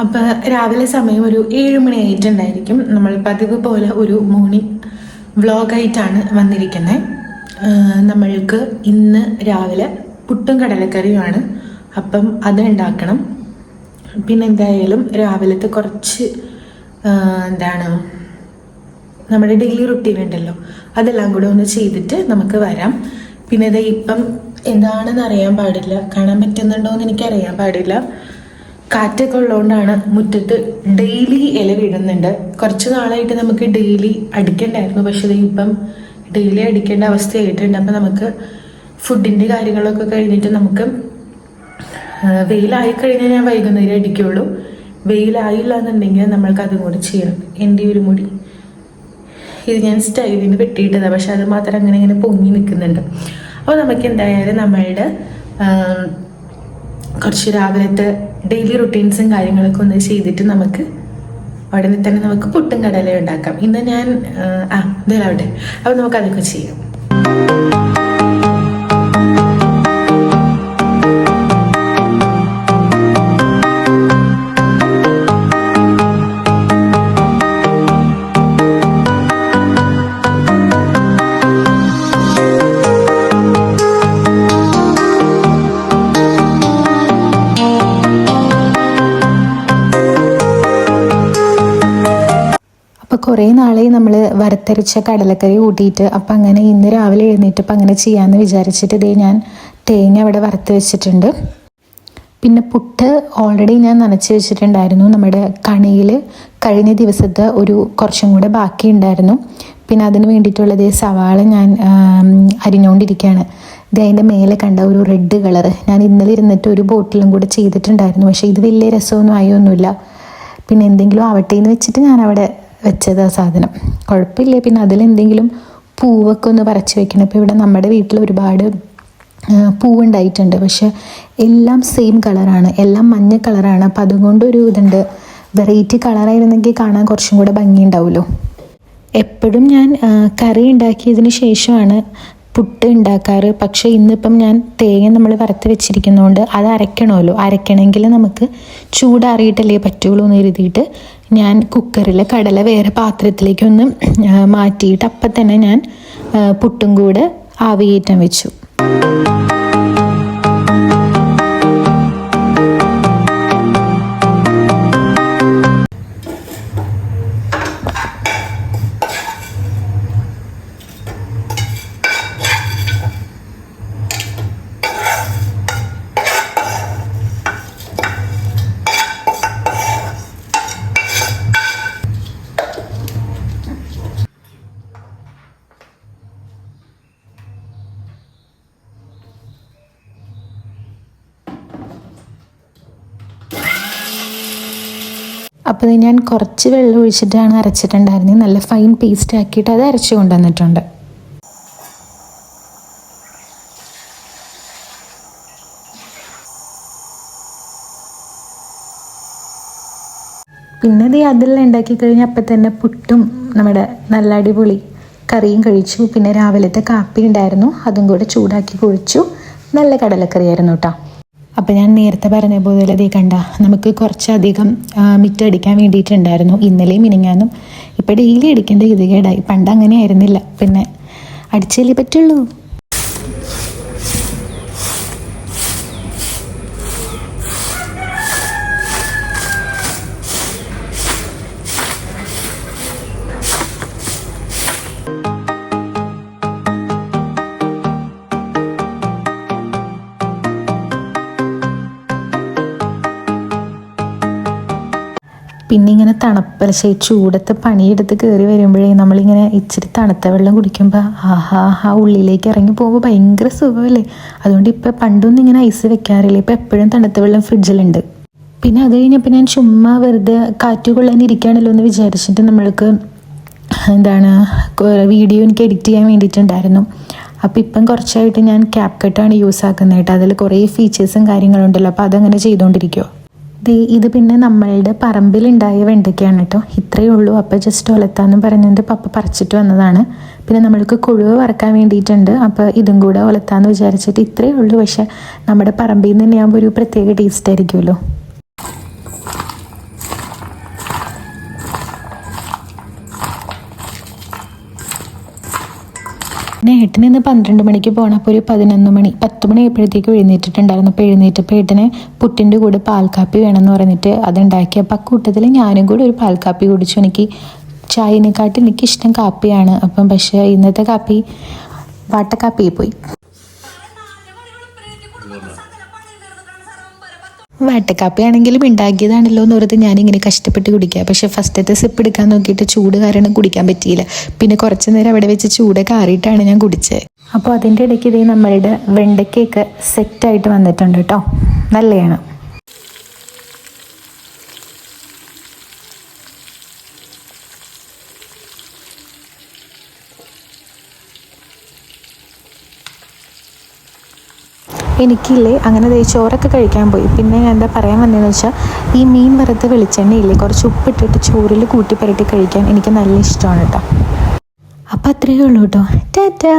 അപ്പോൾ രാവിലെ സമയം ഒരു 7 മണി ആയിട്ടുണ്ടായിരിക്കും. നമ്മൾ പതിവ് പോലെ ഒരു മോർണിംഗ് വ്ളോഗായിട്ടാണ് വന്നിരിക്കുന്നത്. നമ്മൾക്ക് ഇന്ന് രാവിലെ പുട്ടും കടലക്കറിയുമാണ്. അപ്പം അത് ഉണ്ടാക്കണം. പിന്നെ എന്തായാലും രാവിലത്തെ കുറച്ച് നമ്മുടെ ഡെയിലി റുട്ടീൻ ഉണ്ടല്ലോ, അതെല്ലാം കൂടെ ഒന്ന് ചെയ്തിട്ട് നമുക്ക് വരാം. പിന്നെ ഇത് ഇപ്പം എന്താണെന്ന് അറിയാൻ പാടില്ല, കാണാൻ പറ്റുന്നുണ്ടോ എന്ന് എനിക്കറിയാൻ പാടില്ല. കാറ്റൊക്കെ ഉള്ളതുകൊണ്ടാണ് മുറ്റത്ത് ഡെയിലി ഇല വീഴുന്നുണ്ട്. കുറച്ച് നാളായിട്ട് നമുക്ക് ഡെയിലി അടിക്കണ്ടായിരുന്നു, പക്ഷേ ഇത് ഇപ്പം ഡെയിലി അടിക്കേണ്ട അവസ്ഥയായിട്ടുണ്ട്. അപ്പം നമുക്ക് ഫുഡിൻ്റെ കാര്യങ്ങളൊക്കെ കഴിഞ്ഞിട്ട് നമുക്ക് വെയിലായി കഴിഞ്ഞാൽ ഞാൻ വൈകുന്നേരം അടിക്കുള്ളൂ. വെയിലായില്ല എന്നുണ്ടെങ്കിൽ നമ്മൾക്ക് അതും കൂടി ചെയ്യണം. എൻ്റെ ഒരു മുടി ഇത് ഞാൻ സ്റ്റൈലിന് വെട്ടിയിട്ടതാണ്, പക്ഷെ അത് മാത്രം അങ്ങനെ പൊങ്ങി നിൽക്കുന്നുണ്ട്. അപ്പോൾ നമുക്ക് എന്തായാലും നമ്മളുടെ കുറച്ച് രാവിലത്തെ ഡെയിലി റുട്ടീൻസും കാര്യങ്ങളൊക്കെ ഒന്ന് ചെയ്തിട്ട് നമുക്ക് ഉടനെ തന്നെ നമുക്ക് പുട്ടും കടലയും ഉണ്ടാക്കാം. ഇന്ന് ഞാൻ ഇതാവട്ടെ, അപ്പോൾ നമുക്ക് അതൊക്കെ ചെയ്യാം. കുറേ നാളെ നമ്മൾ വറുത്തരച്ച കടലക്കറി കൂട്ടിയിട്ട് അപ്പം അങ്ങനെ ഇന്ന് രാവിലെ എഴുന്നേറ്റപ്പോൾ അങ്ങനെ ചെയ്യാമെന്ന് വിചാരിച്ചിട്ട് ഇതേ ഞാൻ തേങ്ങ അവിടെ വറുത്ത് വെച്ചിട്ടുണ്ട്. പിന്നെ പുട്ട് ഓൾറെഡി ഞാൻ നനച്ച് വെച്ചിട്ടുണ്ടായിരുന്നു. നമ്മുടെ കണിയിൽ കഴിഞ്ഞ ദിവസത്തെ കുറച്ചും കൂടെ ബാക്കി ഉണ്ടായിരുന്നു. പിന്നെ അതിന് വേണ്ടിയിട്ടുള്ളത് സവാള ഞാൻ അരിഞ്ഞുകൊണ്ടിരിക്കുകയാണ്. ഇത് അതിൻ്റെ മേലെ കണ്ട ഒരു റെഡ് കളറ് ഞാൻ ഇന്നലെ ഇരുന്നിട്ട് ഒരു ബോട്ടിലും കൂടെ ചെയ്തിട്ടുണ്ടായിരുന്നു. പക്ഷേ ഇത് വലിയ രസമൊന്നും ആയൊന്നുമില്ല. പിന്നെ എന്തെങ്കിലും ആവട്ടെ എന്ന് വെച്ചിട്ട് ഞാൻ അവിടെ വെച്ചത് ആ സാധനം കുഴപ്പമില്ല. പിന്നെ അതിലെന്തെങ്കിലും പൂവൊക്കെ ഒന്ന് പറിച്ച് വെക്കണം. ഇപ്പോൾ ഇവിടെ നമ്മുടെ വീട്ടിൽ ഒരുപാട് പൂവുണ്ടായിട്ടുണ്ട്, പക്ഷെ എല്ലാം സെയിം കളറാണ്, എല്ലാം മഞ്ഞ കളറാണ്. അപ്പം അതുകൊണ്ടൊരു ഇതുണ്ട്, വെറൈറ്റി കളറായിരുന്നെങ്കിൽ കാണാൻ കുറച്ചും കൂടെ ഭംഗിയുണ്ടാവുമല്ലോ. എപ്പോഴും ഞാൻ കറി ഉണ്ടാക്കിയതിന് ശേഷമാണ് പുട്ട് ഉണ്ടാക്കാറ്. പക്ഷേ ഇന്നിപ്പം ഞാൻ തേങ്ങ നമ്മൾ വറുത്ത് വെച്ചിരിക്കുന്നതുകൊണ്ട് അത് അരയ്ക്കണമല്ലോ. അരയ്ക്കണമെങ്കിൽ നമുക്ക് ചൂടാറിയിട്ടല്ലേ പറ്റുള്ളൂ എന്ന് എഴുതിയിട്ട് ഞാൻ കുക്കറിൽ കടല വേറെ പാത്രത്തിലേക്കൊന്ന് മാറ്റിയിട്ട് അപ്പം തന്നെ ഞാൻ പുട്ടും കൂടെ ആവിയേറ്റാൻ വെച്ചു. അപ്പോൾ ഞാൻ കുറച്ച് വെള്ളം ഒഴിച്ചിട്ടാണ് അരച്ചിട്ടുണ്ടായിരുന്നത്. നല്ല ഫൈൻ പേസ്റ്റ് ആക്കിയിട്ട് അത് അരച്ച് കൊണ്ടുവന്നിട്ടുണ്ട്. പിന്നെ അതെല്ലാം ഉണ്ടാക്കി കഴിഞ്ഞാൽ അപ്പം തന്നെ പുട്ടും നമ്മുടെ നല്ല അടിപൊളി കറിയും കഴിച്ചു. പിന്നെ രാവിലത്തെ കാപ്പി ഉണ്ടായിരുന്നു, അതും കൂടെ ചൂടാക്കി കുഴിച്ചു. നല്ല കടലക്കറിയായിരുന്നു കേട്ടോ. അപ്പോൾ ഞാൻ നേരത്തെ പറഞ്ഞ പോലെ അതേ കണ്ട നമുക്ക് കുറച്ചധികം മിറ്റടിക്കാൻ വേണ്ടിയിട്ടുണ്ടായിരുന്നു ഇന്നലെയും മിനിങ്ങാനും. ഇപ്പോൾ ഡെയിലി അടിക്കേണ്ട ഗതികേടായി. പണ്ട് അങ്ങനെ ആയിരുന്നില്ല, പിന്നെ അടിച്ചല്ലേ പറ്റുള്ളൂ. പിന്നെ ഇങ്ങനെ ചൂടത്ത് പണിയെടുത്ത് കയറി വരുമ്പോഴേ നമ്മളിങ്ങനെ ഇച്ചിരി തണുത്ത വെള്ളം കുടിക്കുമ്പോൾ ഉള്ളിലേക്ക് ഇറങ്ങി പോകുമ്പോൾ ഭയങ്കര സുഖമല്ലേ. അതുകൊണ്ട് ഇപ്പം പണ്ടൊന്നും ഇങ്ങനെ ഐസ് വെക്കാറില്ല, ഇപ്പം എപ്പോഴും തണുത്ത വെള്ളം ഫ്രിഡ്ജിലുണ്ട്. പിന്നെ അത് കഴിഞ്ഞപ്പോൾ ഞാൻ ചുമ്മാ വെറുതെ കാറ്റ് കൊള്ളാനിരിക്കുകയാണല്ലോ എന്ന് വിചാരിച്ചിട്ട് നമ്മൾക്ക് വീഡിയോ എനിക്ക് എഡിറ്റ് ചെയ്യാൻ വേണ്ടിയിട്ടുണ്ടായിരുന്നു. അപ്പോൾ ഇപ്പം കുറച്ചായിട്ട് ഞാൻ ക്യാപ് കട്ടാണ് യൂസ് ആക്കുന്നത് കേട്ടോ. അതിൽ കുറേ ഫീച്ചേഴ്സും കാര്യങ്ങളുണ്ടല്ലോ, അപ്പോൾ അതങ്ങനെ ചെയ്തുകൊണ്ടിരിക്കുമോ. ഇത് പിന്നെ നമ്മളുടെ പറമ്പിലുണ്ടായ വെണ്ടയ്ക്കാണ് കേട്ടോ. ഇത്രയേ ഉള്ളൂ. അപ്പോൾ ജസ്റ്റ് ഒലത്താന്ന് പറഞ്ഞിട്ട് പപ്പ പറിച്ചിട്ട് വന്നതാണ്. പിന്നെ നമ്മൾക്ക് കൊഴുവ് വറക്കാൻ വേണ്ടിയിട്ടുണ്ട്. അപ്പോൾ ഇതും കൂടെ ഒലത്താന്ന് വിചാരിച്ചിട്ട് ഇത്രയേ ഉള്ളൂ. പക്ഷേ നമ്മുടെ പറമ്പിൽ നിന്ന് തന്നെയാകുമ്പോൾ ഒരു പ്രത്യേക ടേസ്റ്റ് ആയിരിക്കുമല്ലോ. പിന്നെ ഏട്ടന് ഇന്ന് 12 മണിക്ക് പോകണം. അപ്പോൾ ഒരു 10 മണി ആയപ്പോഴത്തേക്കും എഴുന്നേറ്റിട്ടുണ്ടായിരുന്നു. അപ്പോൾ എഴുന്നേറ്റപ്പോൾ ഏട്ടന് പുട്ടിൻ്റെ കൂടെ പാൽക്കാപ്പി വേണമെന്ന് പറഞ്ഞിട്ട് അതുണ്ടാക്കി. അപ്പോൾ ആ കൂട്ടത്തിൽ ഞാനും കൂടി ഒരു പാൽക്കാപ്പി കുടിച്ചു. എനിക്ക് ചായനെക്കാട്ടും എനിക്കിഷ്ടം കാപ്പിയാണ്. അപ്പം പക്ഷേ ഇന്നത്തെ കാപ്പി വാട്ടക്കാപ്പിയിൽ പോയി. വാട്ടക്കാപ്പി ആണെങ്കിലും ഉണ്ടാക്കിയതാണല്ലോ എന്ന് ഓർത്ത് ഞാനിങ്ങനെ കഷ്ടപ്പെട്ട് കുടിക്കുക. പക്ഷേ ഫസ്റ്റത്തെ സിപ്പ് എടുക്കാൻ നോക്കിയിട്ട് ചൂട് കാരണം കുടിക്കാൻ പറ്റിയില്ല. പിന്നെ കുറച്ച് നേരം അവിടെ വെച്ച് ചൂടൊക്കെ ആറിയിട്ടാണ് ഞാൻ കുടിച്ചത്. അപ്പോൾ അതിൻ്റെ ഇടയ്ക്ക് ഇതേ നമ്മളുടെ വെണ്ടയ്ക്കൊക്കെ സെറ്റായിട്ട് വന്നിട്ടുണ്ട് കേട്ടോ. നല്ലതാണ്. എനിക്കില്ലേ അങ്ങനെ ചോറൊക്കെ കഴിക്കാൻ പോയി. പിന്നെ ഞാൻ എന്താ പറയാൻ വന്നതെന്ന് വെച്ചാൽ ഈ മീൻ വറുത്ത വെളിച്ചെണ്ണയില്ലേ കുറച്ച് ഉപ്പിട്ടിട്ട് ചോറിൽ കൂട്ടി പുരട്ടി കഴിക്കാൻ എനിക്ക് നല്ല ഇഷ്ടമാണ് കേട്ടോ. അപ്പോൾ അത്രയേ ഉള്ളൂ കേട്ടോ. ടാറ്റാ.